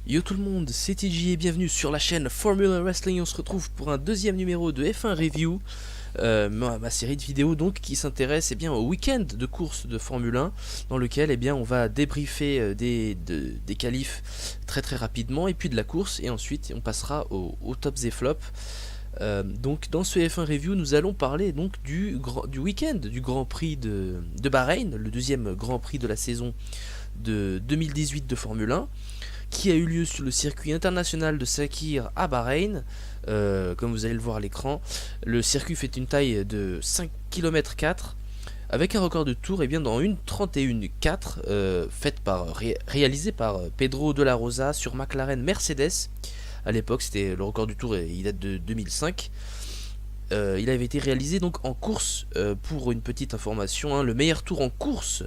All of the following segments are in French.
Yo tout le monde, c'est TJ et bienvenue sur la chaîne Formula Wrestling. On se retrouve pour un deuxième numéro de F1 Review, ma série de vidéos donc qui s'intéresse au week-end de course de Formule 1, dans lequel on va débriefer des qualifs très rapidement et puis de la course, et ensuite on passera aux tops et flops. Donc dans ce F1 Review nous allons parler donc du week-end du Grand Prix de Bahreïn, le deuxième Grand Prix de la saison de 2018 de Formule 1, qui a eu lieu sur le circuit international de Sakhir à Bahreïn. Comme vous allez le voir à l'écran, le circuit fait une taille de 5 km 4 avec un record de tour dans une 31.4 réalisé par Pedro de la Rosa sur McLaren Mercedes. À l'époque, c'était le record du tour, il date de 2005. Il avait été réalisé donc en course, pour une petite information, le meilleur tour en course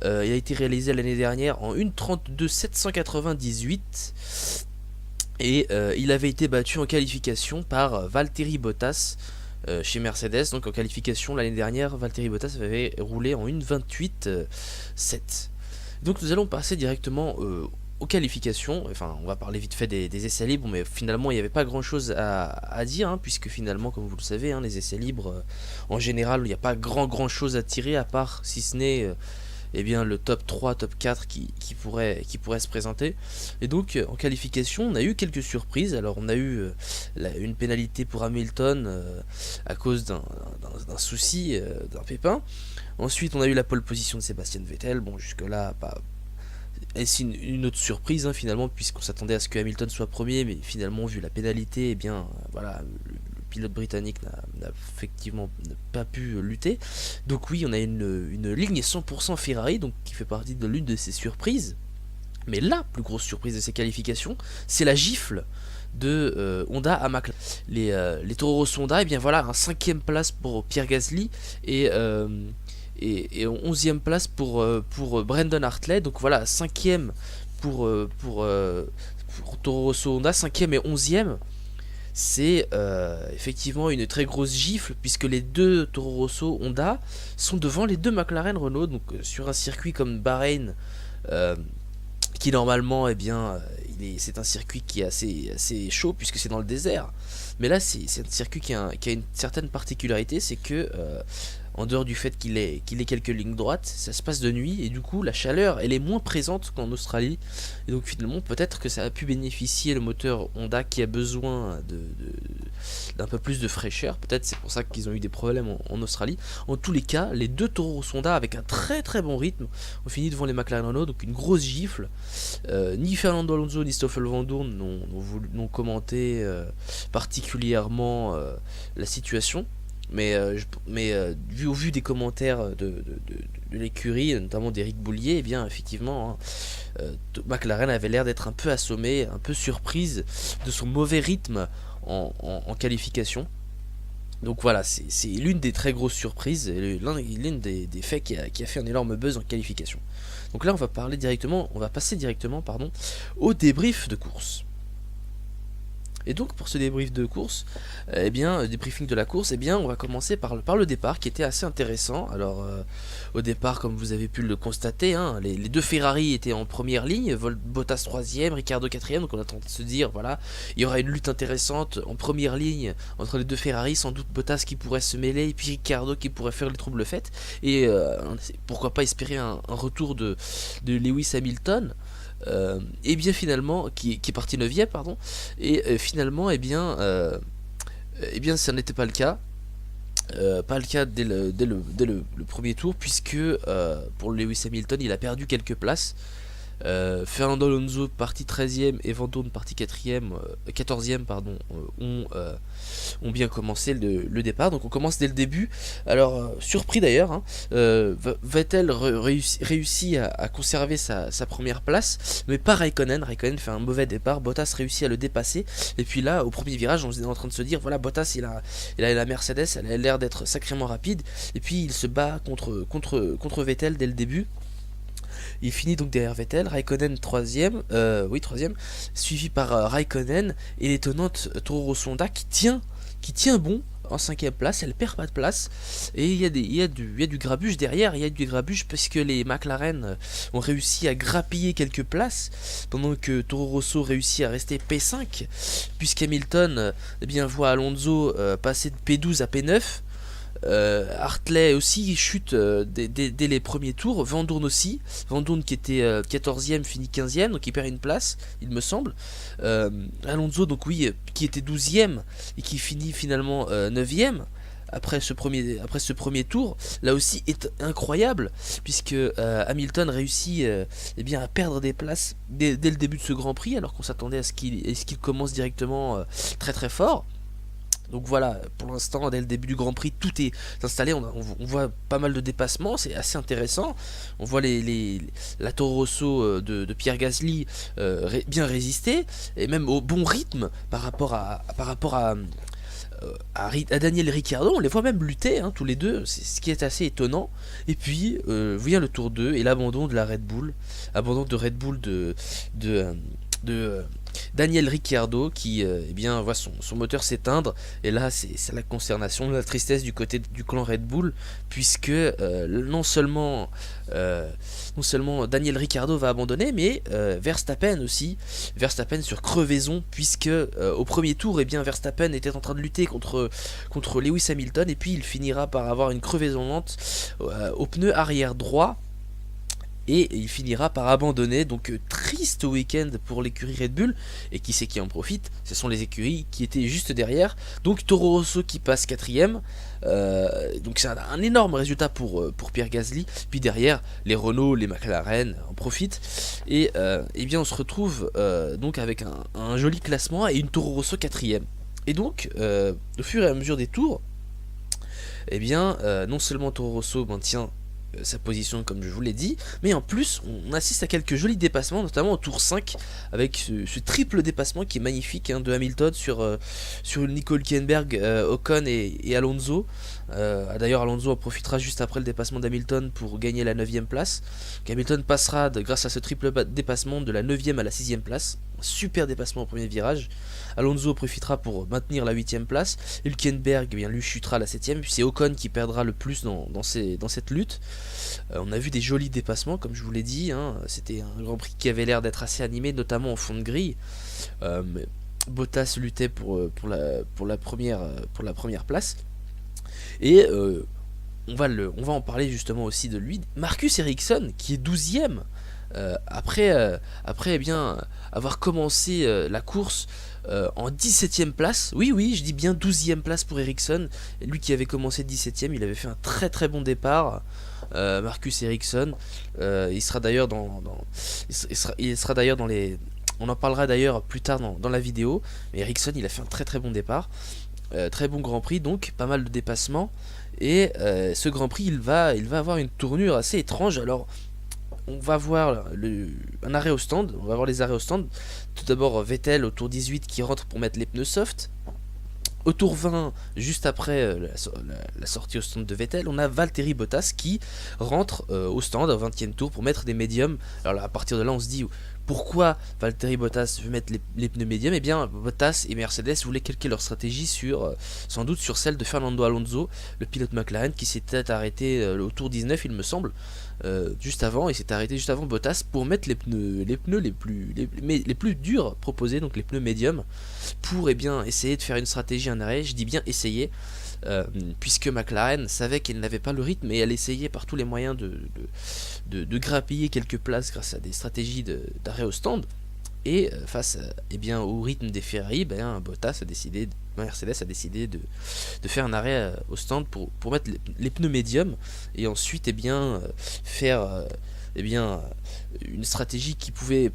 il a été réalisé l'année dernière en 1.32.798 et il avait été battu en qualification par Valtteri Bottas chez Mercedes. Donc en qualification l'année dernière, Valtteri Bottas avait roulé en 1.28.7. Donc nous allons passer directement aux qualifications. Enfin, on va parler vite fait des essais libres, mais finalement il n'y avait pas grand chose à dire, puisque finalement, comme vous le savez, les essais libres, en général, il n'y a pas grand chose à tirer, à part si ce n'est le top 3, top 4 qui pourrait se présenter. Et donc en qualification on a eu quelques surprises. Alors on a eu une pénalité pour Hamilton à cause d'un souci, d'un pépin. Ensuite on a eu la pole position de Sébastien Vettel. Bon, jusque là pas. Et c'est une autre surprise finalement, puisqu'on s'attendait à ce que Hamilton soit premier, mais finalement vu la pénalité, voilà, le pilote britannique n'a effectivement pas pu lutter. Donc oui, on a une ligne 100% Ferrari, donc qui fait partie de l'une de ces surprises. Mais la plus grosse surprise de ces qualifications, c'est la gifle de Honda à McLaren. Les Toro Rosso Honda, voilà, un 5ème place pour Pierre Gasly et 11ème place pour Brendan Hartley. Donc voilà, 5ème pour Toro Rosso Honda, 5ème et 11ème. C'est effectivement une très grosse gifle, puisque les deux Toro Rosso Honda sont devant les deux McLaren Renault. Donc sur un circuit comme Bahreïn, qui normalement c'est un circuit qui est assez chaud puisque c'est dans le désert. Mais là c'est un circuit qui a une certaine particularité, c'est que en dehors du fait qu'il ait quelques lignes droites, ça se passe de nuit, et du coup la chaleur elle est moins présente qu'en Australie, et donc finalement peut-être que ça a pu bénéficier le moteur Honda qui a besoin d'un peu plus de fraîcheur. Peut-être c'est pour ça qu'ils ont eu des problèmes en Australie. En tous les cas, les deux Toro Rosso Honda avec un très bon rythme ont fini devant les McLaren Renault, donc une grosse gifle. Ni Fernando Alonso ni Stoffel Vandoorne n'ont commenté particulièrement la situation. Mais au vu des commentaires de l'écurie, notamment d'Éric Boulier, effectivement, McLaren avait l'air d'être un peu assommé, un peu surprise de son mauvais rythme en qualification. Donc voilà, c'est l'une des très grosses surprises, l'une des faits qui a fait un énorme buzz en qualification. Donc là on va passer directement au débrief de course. Et donc pour ce débrief de course, débriefing de la course, on va commencer par le départ, qui était assez intéressant. Alors au départ, comme vous avez pu le constater, les deux Ferrari étaient en première ligne, Bottas 3ème, Ricciardo 4ème, donc on attend de se dire, voilà, il y aura une lutte intéressante en première ligne entre les deux Ferrari, sans doute Bottas qui pourrait se mêler, et puis Ricciardo qui pourrait faire les troubles faits, et pourquoi pas espérer un retour de Lewis Hamilton. Et bien finalement qui est parti 9ème, pardon, et finalement ça n'était pas le cas. Dès le premier tour, puisque pour Lewis Hamilton il a perdu quelques places Fernando Alonso parti 13e et Vandoorne parti 14e pardon, ont bien commencé le départ. Donc on commence dès le début. Alors surpris d'ailleurs, hein, Vettel réussit à conserver sa première place, mais pas Raikkonen. Raikkonen fait un mauvais départ, Bottas réussit à le dépasser, et puis là au premier virage on était en train de se dire voilà, Bottas il a la Mercedes, elle a l'air d'être sacrément rapide, et puis il se bat contre Vettel dès le début. Il finit donc derrière Vettel, Raikkonen troisième, suivi par Raikkonen et l'étonnante Toro Rosso Honda qui tient bon en 5ème place, elle perd pas de place, et il y a du grabuge derrière, il y a du grabuge parce que les McLaren ont réussi à grappiller quelques places, pendant que Toro Rosso réussit à rester P5, puisqu'Hamilton voit Alonso passer de P12 à P9. Hartley aussi chute dès les premiers tours, Vandoorne aussi, Vandoorne qui était 14e finit 15e, donc il perd une place il me semble. Alonso donc oui, qui était 12e et qui finit finalement 9e après ce premier tour, là aussi est incroyable, puisque Hamilton réussit à perdre des places dès le début de ce Grand Prix, alors qu'on s'attendait à ce qu'il commence directement très très fort. Donc voilà, pour l'instant, dès le début du Grand Prix, tout est installé. On voit pas mal de dépassements, c'est assez intéressant. On voit la Toro Rosso de Pierre Gasly bien résister, et même au bon rythme par rapport à Daniel Ricciardo. On les voit même lutter, hein, tous les deux, c'est ce qui est assez étonnant. Et puis vient le tour 2 et l'abandon de la Red Bull, de Daniel Ricciardo qui voit son moteur s'éteindre, et là c'est la consternation, la tristesse du côté du clan Red Bull, puisque non seulement Daniel Ricciardo va abandonner, mais Verstappen sur crevaison, puisque au premier tour Verstappen était en train de lutter contre Lewis Hamilton, et puis il finira par avoir une crevaison lente au pneu arrière droit, et il finira par abandonner. Donc triste week-end pour l'écurie Red Bull, et qui c'est qui en profite? Ce sont les écuries qui étaient juste derrière. Donc Toro Rosso qui passe 4ème, donc c'est un énorme résultat pour Pierre Gasly. Puis derrière les Renault, les McLaren en profitent, et on se retrouve donc avec un joli classement et une Toro Rosso 4ème. Et donc au fur et à mesure des tours, non seulement Toro Rosso maintient sa position comme je vous l'ai dit, mais en plus on assiste à quelques jolis dépassements, notamment au tour 5 avec ce triple dépassement qui est magnifique, hein, de Hamilton sur Nico Hülkenberg, Ocon et Alonso. D'ailleurs Alonso en profitera juste après le dépassement d'Hamilton pour gagner la 9ème place. Hamilton passera grâce à ce triple dépassement de la 9ème à la 6ème place. Super dépassement au premier virage. Alonso profitera pour maintenir la 8ème place. Hülkenberg lui chutera à la 7ème. Puis c'est Ocon qui perdra le plus dans cette lutte. On a vu des jolis dépassements, comme je vous l'ai dit, hein. C'était un Grand Prix qui avait l'air d'être assez animé, notamment en fond de grille. Bottas luttait pour la première place. Et on va en parler justement aussi de lui. Marcus Ericsson qui est 12ème. Après avoir commencé la course en 17ème place. Oui, je dis bien 12ème place pour Ericsson. Lui qui avait commencé 17ème, il avait fait un très très bon départ. Marcus Ericsson, il sera d'ailleurs il sera d'ailleurs dans les... On en parlera d'ailleurs plus tard dans la vidéo. Mais Ericsson, il a fait un très très bon départ. Très bon Grand Prix, donc pas mal de dépassements. Et ce Grand Prix, il va avoir une tournure assez étrange. Alors on va voir un arrêt au stand, on va voir les arrêts au stand. Tout d'abord Vettel au tour 18 qui rentre pour mettre les pneus soft. Au tour 20, juste après la sortie au stand de Vettel, on a Valtteri Bottas qui rentre au stand au 20e tour pour mettre des médiums. Alors là, à partir de là on se dit pourquoi Valtteri Bottas veut mettre les pneus médiums. Eh bien Bottas et Mercedes voulaient calquer leur stratégie sans doute sur celle de Fernando Alonso, le pilote McLaren, qui s'était arrêté au tour 19 il me semble, juste avant. Il s'est arrêté juste avant Bottas pour mettre les pneus les plus durs proposés, donc les pneus médiums, pour essayer de faire une stratégie, un arrêt. Je dis bien essayer, puisque McLaren savait qu'elle n'avait pas le rythme, et elle essayait par tous les moyens de grappiller quelques places grâce à des stratégies d'arrêt au stand. Et face au rythme des Ferrari, Mercedes a décidé de faire un arrêt au stand pour mettre les pneus médiums, et ensuite faire eh bien, une stratégie qui pouvait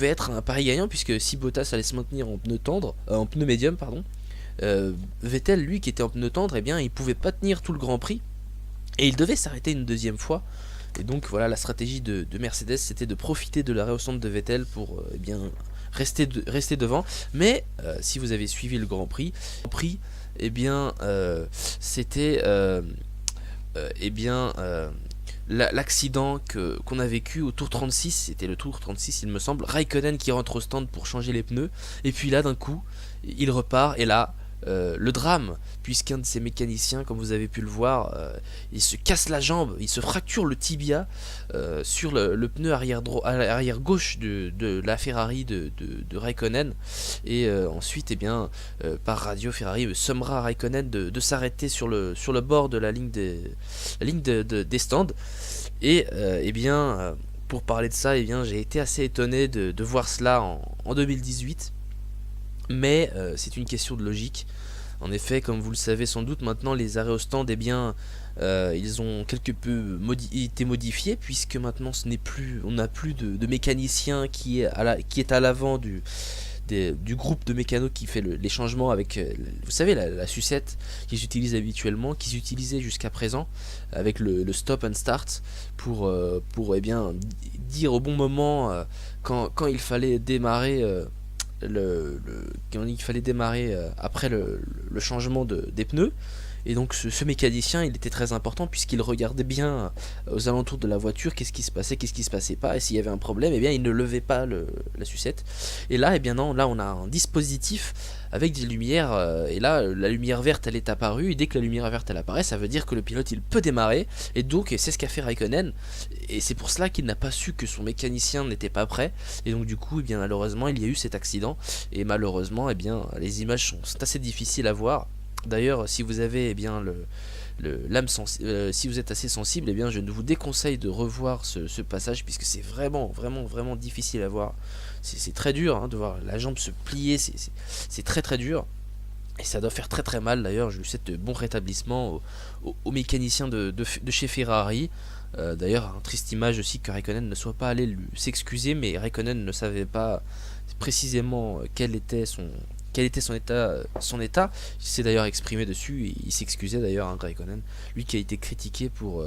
être un pari gagnant, puisque si Bottas allait se maintenir en pneu tendre, en pneu médium, pardon, Vettel, lui, qui était en pneu tendre, eh bien, il pouvait pas tenir tout le Grand Prix, et il devait s'arrêter une deuxième fois. Et donc voilà, la stratégie de Mercedes, c'était de profiter de l'arrêt au centre de Vettel pour eh bien rester devant. Mais si vous avez suivi le Grand Prix, eh bien c'était eh bien l'accident qu'on a vécu au tour 36, c'était le tour 36 il me semble, Raikkonen qui rentre au stand pour changer les pneus, et puis là d'un coup il repart, et là le drame, puisqu'un de ces mécaniciens, comme vous avez pu le voir, il se casse la jambe, il se fracture le tibia sur le pneu arrière gauche de la Ferrari de Raikkonen, et ensuite, eh bien, par radio, Ferrari sommera Raikkonen de s'arrêter sur le bord de la ligne des stands, et eh bien, pour parler de ça, eh bien, j'ai été assez étonné de voir cela en 2018. Mais c'est une question de logique. En effet, comme vous le savez sans doute, maintenant les arrêts au stand, eh bien, ils ont quelque peu été modifiés, puisque maintenant on n'a plus de mécanicien qui est à l'avant du groupe de mécanos qui fait les changements avec, vous savez, la sucette qu'ils utilisent habituellement, qu'ils utilisaient jusqu'à présent, avec le stop and start, pour eh bien, dire au bon moment quand il fallait démarrer. Quand il fallait démarrer après le changement des pneus. Et donc ce mécanicien, il était très important, puisqu'il regardait bien aux alentours de la voiture qu'est-ce qui se passait, qu'est-ce qui se passait pas, et s'il y avait un problème, eh bien il ne levait pas la sucette. Et là, eh bien non, là on a un dispositif avec des lumières, et là la lumière verte elle est apparue, et dès que la lumière verte elle apparaît, ça veut dire que le pilote il peut démarrer, et donc c'est ce qu'a fait Raikkonen, et c'est pour cela qu'il n'a pas su que son mécanicien n'était pas prêt, et donc du coup, eh bien malheureusement il y a eu cet accident, et malheureusement, eh bien les images sont assez difficiles à voir. D'ailleurs, si vous avez eh bien si vous êtes assez sensible, eh bien je vous déconseille de revoir ce passage, puisque c'est vraiment difficile à voir. C'est très dur hein, de voir la jambe se plier, c'est très très dur. Et ça doit faire très très mal. D'ailleurs, je lui souhaite bon rétablissement aux mécaniciens de chez Ferrari. D'ailleurs, un triste image aussi que Raikkonen ne soit pas allé s'excuser, mais Raikkonen ne savait pas précisément quel était son état. Il s'est d'ailleurs exprimé dessus, et il s'excusait d'ailleurs, hein, Raikkonen, lui qui a été critiqué pour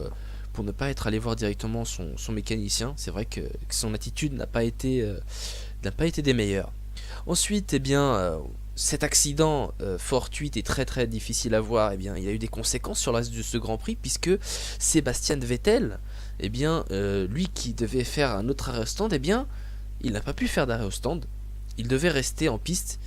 ne pas être allé voir directement son mécanicien. C'est vrai que son attitude n'a pas été des meilleures. Ensuite, eh bien, cet accident fortuit et très très difficile à voir, eh bien, il y a eu des conséquences sur le reste de ce Grand Prix, puisque Sebastian Vettel, eh bien, lui qui devait faire un autre arrêt au stand, eh bien, il n'a pas pu faire d'arrêt au stand. Il devait rester en piste,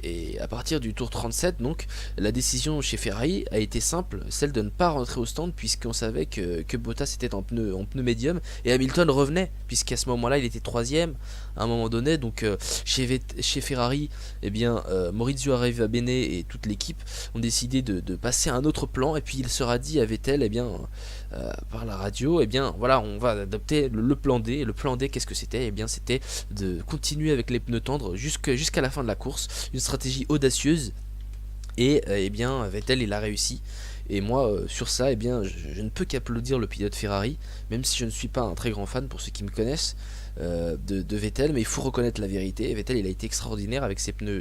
et à partir du tour 37, donc, la décision chez Ferrari a été simple, celle de ne pas rentrer au stand, puisqu'on savait que Bottas était en pneu médium, et Hamilton revenait, puisqu'à ce moment-là il était troisième à un moment donné. Donc chez Ferrari, eh bien, Maurizio Arrivabene et toute l'équipe ont décidé de passer à un autre plan, et puis il sera dit à Vettel, eh bien, par la radio, eh bien voilà, on va adopter le plan D. Et le plan D, qu'est-ce que c'était? Eh bien, c'était de continuer avec les pneus tendres jusqu'à la fin de la course, une stratégie audacieuse, et eh bien Vettel il a réussi. Et moi sur ça, eh bien je ne peux qu'applaudir le pilote Ferrari, même si je ne suis pas un très grand fan, pour ceux qui me connaissent, de Vettel, mais il faut reconnaître la vérité. Vettel il a été extraordinaire avec ses pneus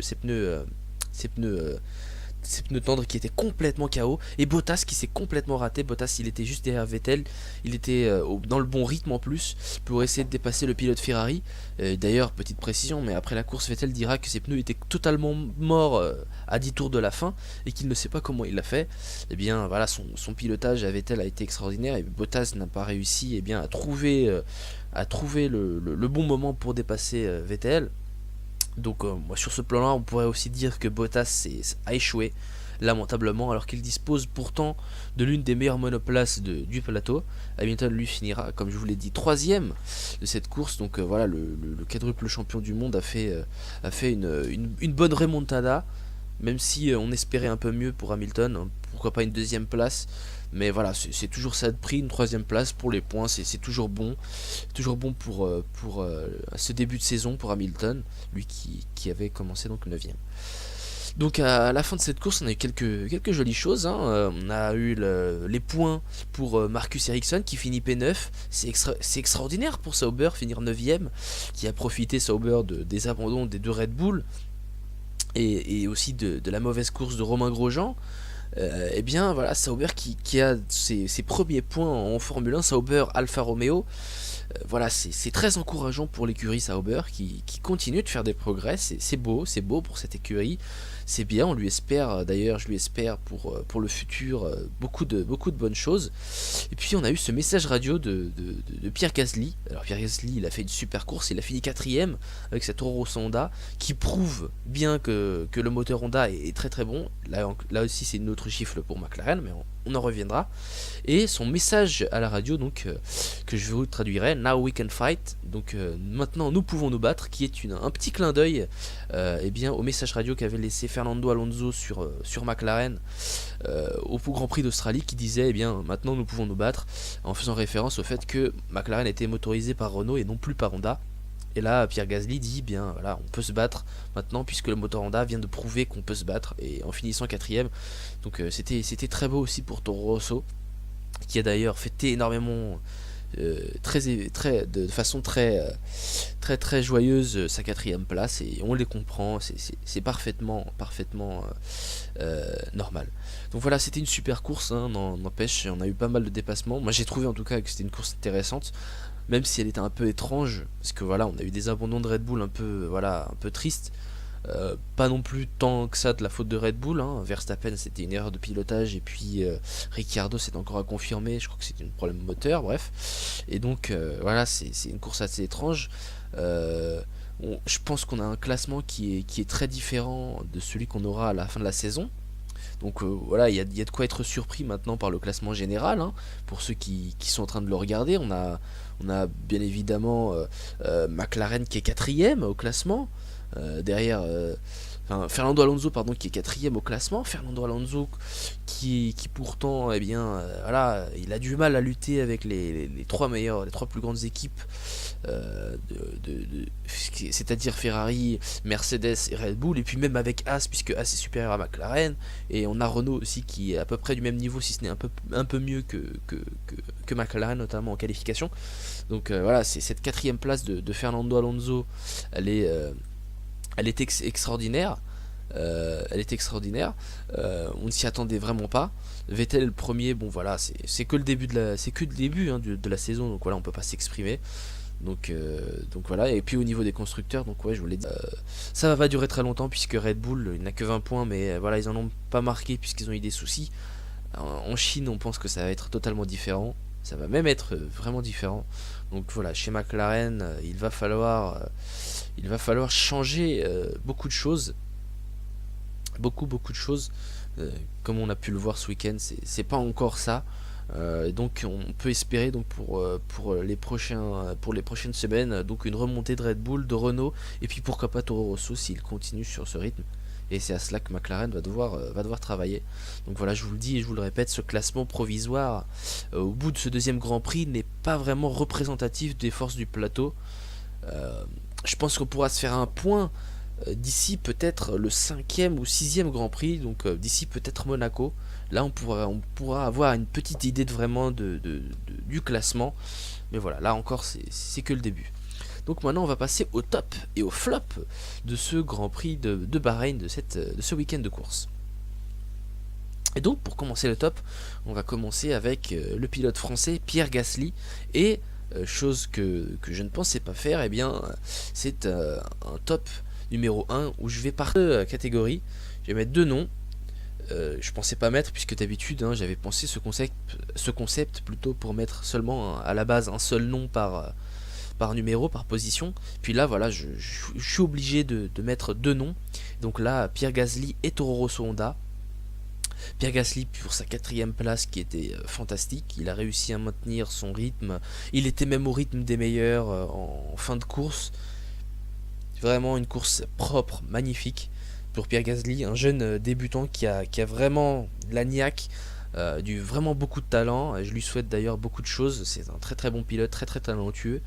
tendres qui étaient complètement KO, et Bottas qui s'est complètement raté. Bottas il était juste derrière Vettel, il était dans le bon rythme en plus pour essayer de dépasser le pilote Ferrari. D'ailleurs, petite précision, mais après la course, Vettel dira que ses pneus étaient totalement morts à 10 tours de la fin, et qu'il ne sait pas comment il l'a fait. Et bien voilà, son pilotage à Vettel a été extraordinaire, et Bottas n'a pas réussi bien à trouver le bon moment pour dépasser Vettel. Donc moi, sur ce plan-là, on pourrait aussi dire que Bottas a échoué lamentablement, alors qu'il dispose pourtant de l'une des meilleures monoplaces du plateau. Hamilton lui finira, comme je vous l'ai dit, troisième de cette course. Donc voilà, le quadruple champion du monde a fait une bonne remontada, même si on espérait un peu mieux pour Hamilton, hein, pourquoi pas une deuxième place. Mais voilà, c'est toujours ça de prix, une troisième place pour les points, c'est toujours bon. Toujours bon pour ce début de saison pour Hamilton, lui qui avait commencé donc 9ème. Donc à la fin de cette course, on a eu quelques jolies choses, hein. On a eu les points pour Marcus Ericsson qui finit P9. C'est extraordinaire pour Sauber, finir 9ème, qui a profité Sauber des abandons des deux Red Bull et aussi de la mauvaise course de Romain Grosjean. Et bien voilà, Sauber qui a ses premiers points en Formule 1, Sauber Alfa Romeo. Voilà, c'est très encourageant pour l'écurie Sauber qui continue de faire des progrès. C'est beau pour cette écurie. C'est bien, on lui espère, d'ailleurs je lui espère pour le futur beaucoup de bonnes choses. Et puis on a eu ce message radio de Pierre Gasly. Alors Pierre Gasly, il a fait une super course, il a fini 4ème avec cette Toro Rosso Honda qui prouve bien que le moteur Honda est très très bon. Là aussi c'est une autre gifle pour McLaren, mais on en reviendra. Et son message à la radio, donc que je vous traduirai, Now we can fight, donc maintenant nous pouvons nous battre, qui est un petit clin d'œil eh bien au message radio qu'avait laissé Fernando Alonso sur McLaren au Grand Prix d'Australie, qui disait eh bien maintenant nous pouvons nous battre, en faisant référence au fait que McLaren était motorisé par Renault et non plus par Honda. Et là, Pierre Gasly dit bien voilà, on peut se battre maintenant puisque le moteur Honda vient de prouver qu'on peut se battre, et en finissant 4ème. Donc c'était très beau aussi pour Toro Rosso, qui a d'ailleurs fêté énormément, de façon très joyeuse sa 4ème place, et on les comprend, c'est parfaitement normal. Donc voilà, c'était une super course, hein, n'empêche, on a eu pas mal de dépassements. Moi j'ai trouvé en tout cas que c'était une course intéressante, même si elle était un peu étrange, parce que voilà, on a eu des abandons de Red Bull un peu tristes. Pas non plus tant que ça de la faute de Red Bull, hein. Verstappen c'était une erreur de pilotage, et puis Ricciardo c'est encore à confirmer, je crois que c'est un problème moteur, bref. Et donc voilà, c'est une course assez étrange. Je pense qu'on a un classement qui est très différent de celui qu'on aura à la fin de la saison. Donc voilà, il y a de quoi être surpris maintenant par le classement général, hein, pour ceux qui sont en train de le regarder. On a bien évidemment McLaren qui est 4ème au classement. Derrière Fernando Alonso qui est 4ème au classement. Fernando Alonso qui pourtant eh bien voilà, il a du mal à lutter avec les trois plus grandes équipes, c'est-à-dire Ferrari, Mercedes et Red Bull, et puis même avec As, puisque As est supérieur à McLaren, et on a Renault aussi qui est à peu près du même niveau, si ce n'est un peu mieux que McLaren, notamment en qualification. Donc voilà, c'est cette 4ème place de Fernando Alonso, elle est extraordinaire. Elle est extraordinaire. On ne s'y attendait vraiment pas. Vettel le premier, bon voilà, c'est que le début hein, de la saison, donc voilà, on peut pas s'exprimer. Donc voilà, et puis au niveau des constructeurs, donc ouais, je vous l'ai dit, ça va pas durer très longtemps, puisque Red Bull il n'a que 20 points, mais voilà, ils en ont pas marqué puisqu'ils ont eu des soucis. En Chine, on pense que ça va être totalement différent. Ça va même être vraiment différent. Donc voilà, chez McLaren, il va falloir changer beaucoup de choses. Beaucoup de choses. Comme on a pu le voir ce week-end, c'est pas encore ça. Donc on peut espérer donc pour les prochaines semaines, donc une remontée de Red Bull, de Renault, et puis pourquoi pas Toro Rosso s'il continue sur ce rythme. Et c'est à cela que McLaren va devoir travailler. Donc voilà, je vous le dis et je vous le répète, ce classement provisoire au bout de ce deuxième Grand Prix n'est pas vraiment représentatif des forces du plateau. Je pense qu'on pourra se faire un point d'ici peut-être le 5ème ou 6ème Grand Prix, donc d'ici peut-être Monaco. Là on pourra avoir une petite idée vraiment du classement. Mais voilà, là encore c'est que le début. Donc maintenant on va passer au top et au flop de ce Grand Prix de Bahreïn, de ce week-end de course. Et donc pour commencer le top, on va commencer avec le pilote français Pierre Gasly, et chose que je ne pensais pas faire, et bien c'est un top numéro 1 où je vais par deux catégories. Je vais mettre deux noms. Je pensais pas mettre, puisque d'habitude hein, j'avais pensé ce concept plutôt pour mettre seulement à la base un seul nom par numéro, par position. Puis là voilà, je suis obligé de mettre deux noms. Donc là, Pierre Gasly et Toro Rosso Honda. Pierre Gasly pour sa 4ème place qui était fantastique. Il a réussi à maintenir son rythme. Il était même au rythme des meilleurs en fin de course. Vraiment une course propre, magnifique pour Pierre Gasly, un jeune débutant qui a vraiment la niaque, vraiment beaucoup de talent. Je lui souhaite d'ailleurs beaucoup de choses. C'est un très très bon pilote, très très talentueux.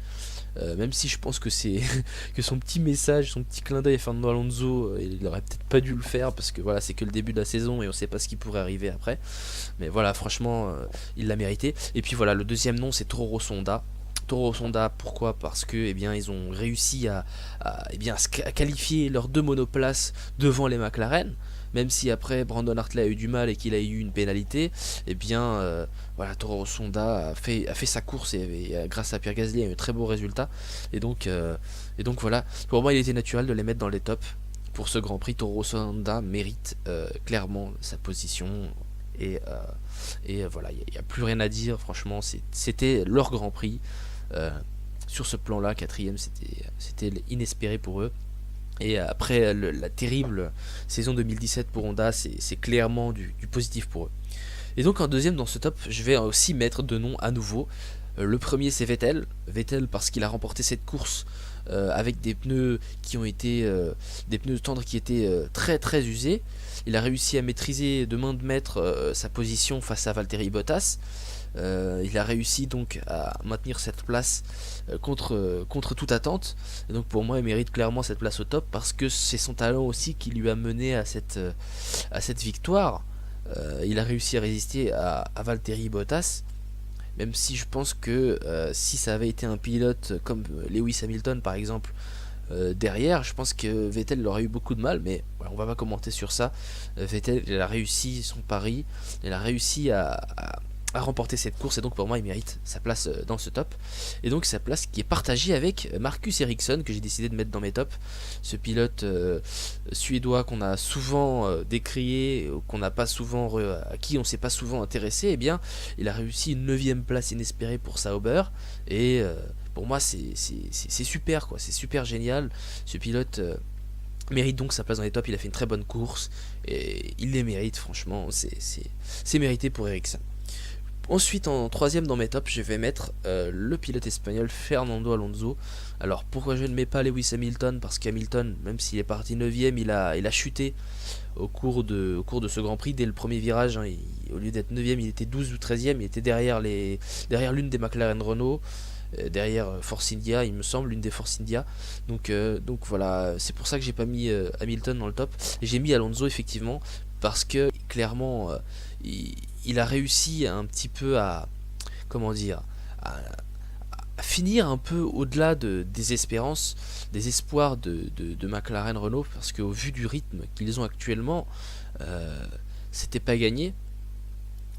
même si je pense que c'est que son petit message, son petit clin d'œil à Fernando Alonso, il aurait peut-être pas dû le faire parce que voilà, c'est que le début de la saison et on sait pas ce qui pourrait arriver après. Mais voilà, franchement, il l'a mérité. Et puis voilà, le deuxième nom c'est Toro Rosso Honda. Toro Rosso Honda, pourquoi? Parce que eh bien, ils ont réussi à qualifier leurs deux monoplaces devant les McLaren. Même si après Brandon Hartley a eu du mal et qu'il a eu une pénalité, eh bien voilà, Toro Rosso Honda a fait sa course et grâce à Pierre Gasly a eu un très beau résultat. Et donc voilà, pour moi il était naturel de les mettre dans les tops. Pour ce Grand Prix, Toro Rosso Honda mérite clairement sa position. Et voilà, il n'y a plus rien à dire, franchement, c'était leur Grand Prix. Sur ce plan-là, quatrième, c'était inespéré pour eux. Et après la terrible saison 2017 pour Honda, c'est clairement du positif pour eux. Et donc en deuxième dans ce top, je vais aussi mettre deux noms à nouveau. Le premier c'est Vettel. Vettel parce qu'il a remporté cette course avec des pneus qui ont été des pneus tendres qui étaient très très usés. Il a réussi à maîtriser de main de maître sa position face à Valtteri Bottas. Il a réussi donc à maintenir cette place contre toute attente. Et donc pour moi il mérite clairement cette place au top parce que c'est son talent aussi qui lui a mené à cette victoire. Il a réussi à résister à Valtteri Bottas. Même si je pense que si ça avait été un pilote comme Lewis Hamilton par exemple derrière, je pense que Vettel aurait eu beaucoup de mal, mais voilà, on va pas commenter sur ça. Vettel il a réussi son pari, il a réussi à remporter cette course et donc pour moi il mérite sa place dans ce top. Et donc sa place qui est partagée avec Marcus Ericsson que j'ai décidé de mettre dans mes tops. Ce pilote suédois qu'on a souvent décrié, qu'on n'a pas souvent à qui on s'est pas souvent intéressé, et bien il a réussi une 9ème place inespérée pour Sauber et pour moi c'est super quoi, c'est super génial. Ce pilote mérite donc sa place dans les tops, il a fait une très bonne course et il les mérite franchement, c'est mérité pour Ericsson. Ensuite, en troisième dans mes tops, je vais mettre le pilote espagnol Fernando Alonso. Alors, pourquoi je ne mets pas Lewis Hamilton? Parce qu'Hamilton, même s'il est parti 9ème, il a chuté au cours de ce Grand Prix dès le premier virage. Hein. Au lieu d'être 9ème, il était 12 ou 13ème. Il était derrière l'une des McLaren Renault, derrière Force India, il me semble, l'une des Force India. Donc voilà, c'est pour ça que j'ai pas mis Hamilton dans le top. Et j'ai mis Alonso, effectivement, parce que clairement, il a réussi un petit peu comment dire, à finir un peu au-delà des espérances, des espoirs de McLaren Renault, parce qu'au vu du rythme qu'ils ont actuellement, c'était pas gagné,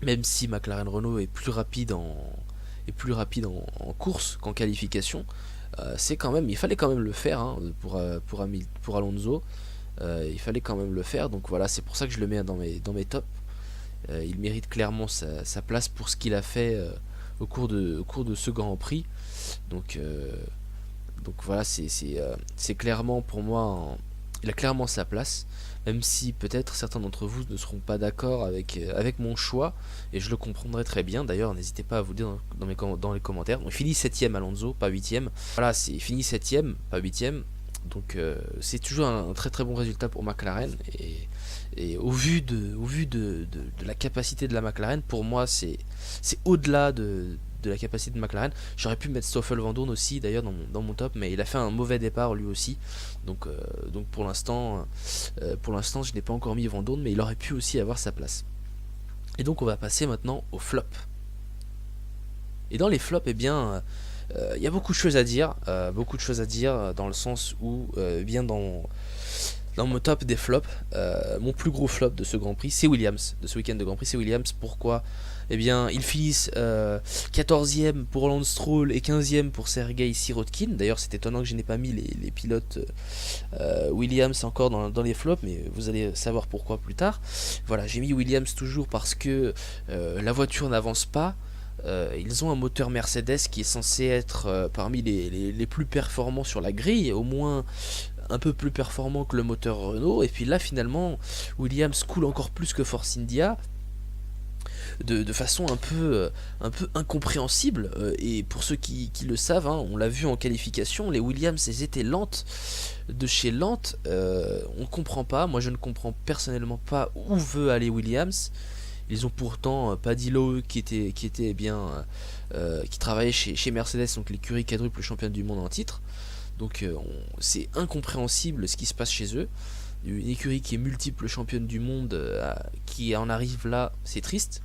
même si McLaren Renault est plus rapide en course qu'en qualification. Il fallait quand même le faire hein, pour Alonso. Il fallait quand même le faire, donc voilà, c'est pour ça que je le mets dans mes tops. Il mérite clairement sa place pour ce qu'il a fait au cours de ce Grand Prix. Donc voilà, c'est clairement pour moi, il a clairement sa place, même si peut-être certains d'entre vous ne seront pas d'accord avec mon choix, et je le comprendrai très bien. D'ailleurs, n'hésitez pas à vous dire dans les commentaires. Donc, il finit 7ème Alonso, pas 8ème. Voilà, il finit 7ème, pas 8ème. Donc c'est toujours un très très bon résultat pour McLaren et au vu de la capacité de la McLaren, pour moi c'est au-delà de la capacité de McLaren. J'aurais pu mettre Stoffel Vandoorne aussi d'ailleurs dans mon top, mais il a fait un mauvais départ lui aussi. Donc pour l'instant je n'ai pas encore mis Vandoorne, mais il aurait pu aussi avoir sa place. Et donc on va passer maintenant au flop. Et dans les flops, eh bien il y a beaucoup de choses à dire, dans le sens où bien dans mon top des flops, mon plus gros flop de ce Grand Prix, c'est Williams, de ce week-end de Grand Prix, c'est Williams. Pourquoi? Eh bien, ils finissent 14e pour Lance Stroll et 15e pour Sergei Sirotkin. D'ailleurs, c'est étonnant que je n'ai pas mis les pilotes Williams encore dans les flops, mais vous allez savoir pourquoi plus tard. Voilà, j'ai mis Williams toujours parce que la voiture n'avance pas. Ils ont un moteur Mercedes qui est censé être parmi les plus performants sur la grille, au moins un peu plus performant que le moteur Renault. Et puis là finalement Williams coule encore plus que Force India de façon un peu incompréhensible. Et pour ceux qui le savent, hein, on l'a vu en qualification, les Williams elles étaient lentes de chez lentes. On comprend pas, moi je ne comprends personnellement pas où veut aller Williams. Ils ont pourtant Paddy Lowe qui était bien, qui travaillait chez Mercedes, donc l'écurie quadruple championne du monde en titre. Donc c'est incompréhensible ce qui se passe chez eux. Une écurie qui est multiple championne du monde, qui en arrive là, c'est triste.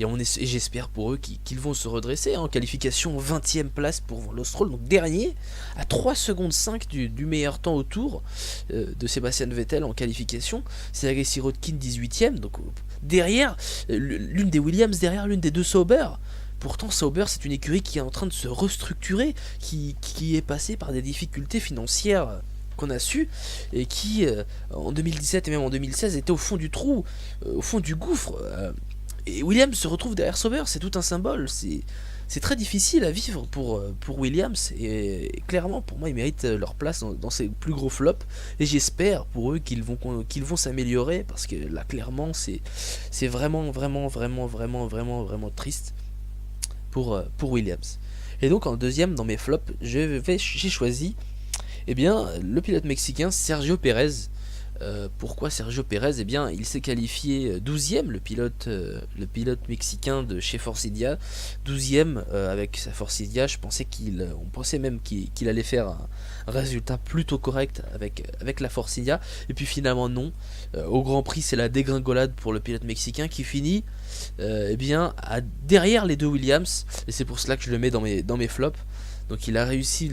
Et j'espère pour eux qu'ils vont se redresser, en qualification 20ème place pour Lance Stroll, donc dernier, à 3 secondes 5 du meilleur temps au tour de Sébastien Vettel en qualification. C'est Sergei Sirotkin 18ème, donc derrière, l'une des Williams, derrière l'une des deux Sauber. Pourtant Sauber, c'est une écurie qui est en train de se restructurer, qui est passée par des difficultés financières qu'on a su, et qui en 2017 et même en 2016 était au fond du trou, au fond du gouffre. Et Williams se retrouve derrière Sauber, c'est tout un symbole. C'est très difficile à vivre pour Williams, et clairement pour moi ils méritent leur place dans ces plus gros flops, et j'espère pour eux qu'ils vont s'améliorer, parce que là clairement c'est vraiment triste pour Williams. Et donc en deuxième dans mes flops, j'ai choisi le pilote mexicain Sergio Pérez. Pourquoi Sergio Pérez? Eh bien, il s'est qualifié 12ème, le pilote mexicain de chez Forcidia, 12ème avec sa Forcidia. On pensait même qu'il allait faire un résultat plutôt correct avec la Forcidia, et puis finalement non. Au Grand Prix, c'est la dégringolade pour le pilote mexicain qui finit derrière les deux Williams, et c'est pour cela que je le mets dans mes flops. Donc il a réussi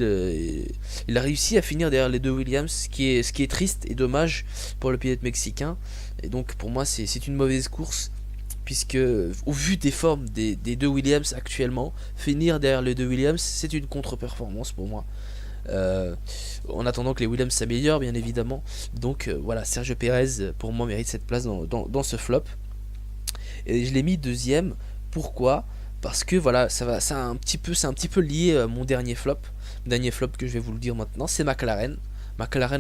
à finir derrière les deux Williams, ce qui est triste et dommage pour le pilote mexicain. Et donc pour moi c'est une mauvaise course, puisque au vu des formes des deux Williams actuellement, finir derrière les deux Williams, c'est une contre-performance pour moi. En attendant que les Williams s'améliorent bien évidemment. Donc voilà, Sergio Pérez pour moi mérite cette place dans ce flop. Et je l'ai mis deuxième. Pourquoi ? Parce que voilà, c'est un petit peu lié à mon dernier flop. Le dernier flop que je vais vous le dire maintenant, c'est McLaren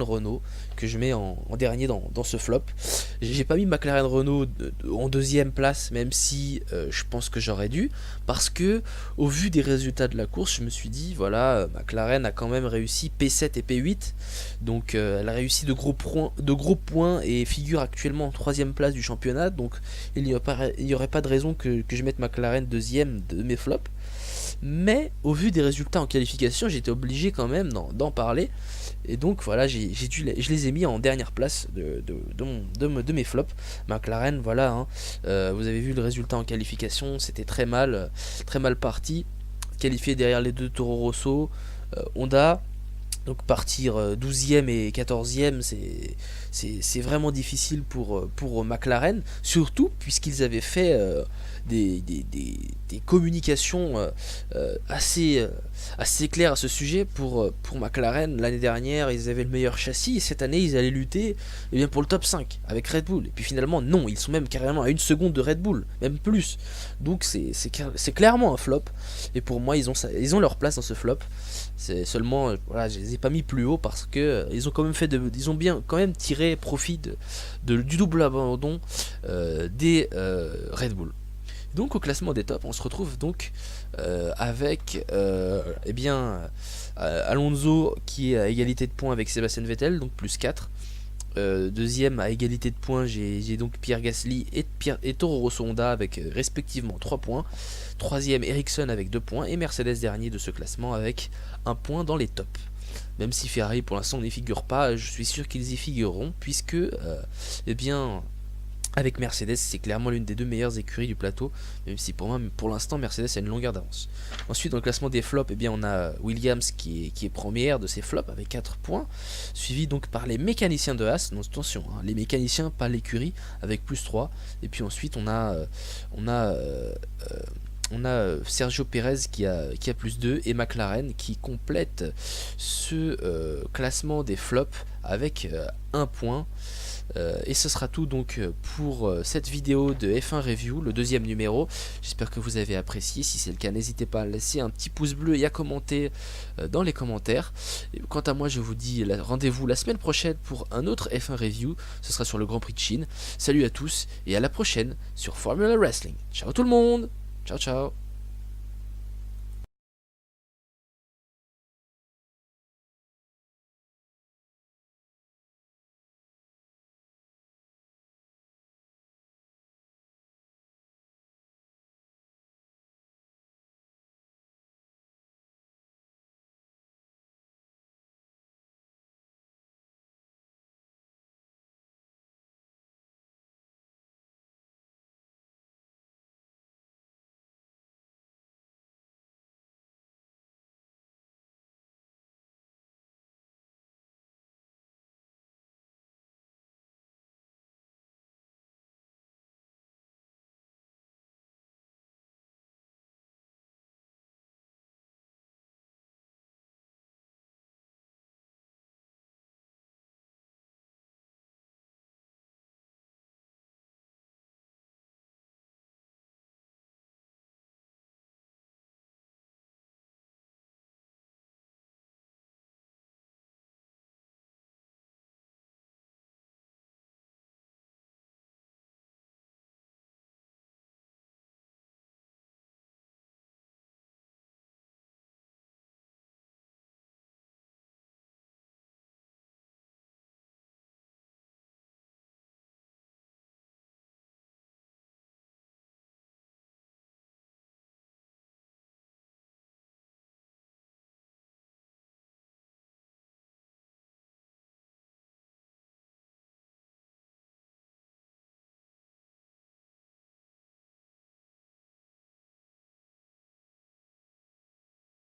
Renault, que je mets en dernier dans ce flop. J'ai pas mis McLaren Renault en deuxième place, même si je pense que j'aurais dû, parce que au vu des résultats de la course, je me suis dit voilà, McLaren a quand même réussi P7 et P8, donc elle a réussi de gros points et figure actuellement en troisième place du championnat. Donc il n'y aurait pas de raison que je mette McLaren deuxième de mes flops. Mais au vu des résultats en qualification, j'étais obligé quand même d'en parler. Et donc voilà, je les ai mis en dernière place de mes flops. McLaren, voilà, hein, vous avez vu le résultat en qualification, c'était très mal parti. Qualifié derrière les deux Toro Rosso, Honda. Donc partir 12e et 14e, c'est vraiment difficile pour McLaren, surtout puisqu'ils avaient fait des communications assez claires à ce sujet pour McLaren. L'année dernière, ils avaient le meilleur châssis, et cette année, ils allaient lutter pour le top 5 avec Red Bull. Et puis finalement, non, ils sont même carrément à 1 seconde de Red Bull, même plus. Donc c'est clairement un flop, et pour moi, ils ont leur place dans ce flop. C'est seulement, voilà, je les ai pas mis plus haut parce que ils ont quand même tiré profit du double abandon des Red Bull. Donc au classement des tops, on se retrouve donc avec Alonso qui est à égalité de points avec Sébastien Vettel, donc plus 4. Deuxième à égalité de points, j'ai donc Pierre Gasly et Toro Rosso Honda avec respectivement 3 points. Troisième Ericsson avec 2 points, et Mercedes dernier de ce classement avec 1 point dans les tops. Même si Ferrari pour l'instant n'y figure pas, je suis sûr qu'ils y figureront, puisque avec Mercedes, c'est clairement l'une des deux meilleures écuries du plateau, même si pour moi, pour l'instant, Mercedes a une longueur d'avance. Ensuite, dans le classement des flops, on a Williams qui est première de ses flops avec 4 points, suivi donc par les mécaniciens de Haas. Donc attention, hein, les mécaniciens, pas l'écurie, avec plus 3. Et puis ensuite, on a Sergio Pérez qui a plus 2, et McLaren qui complète ce classement des flops avec 1 point. Et ce sera tout donc pour cette vidéo de F1 Review, le deuxième numéro. J'espère que vous avez apprécié. Si c'est le cas, n'hésitez pas à laisser un petit pouce bleu et à commenter dans les commentaires. Et quant à moi, je vous dis rendez-vous la semaine prochaine pour un autre F1 Review. Ce sera sur le Grand Prix de Chine. Salut à tous et à la prochaine sur Formula Wrestling. Ciao tout le monde. Ciao ciao.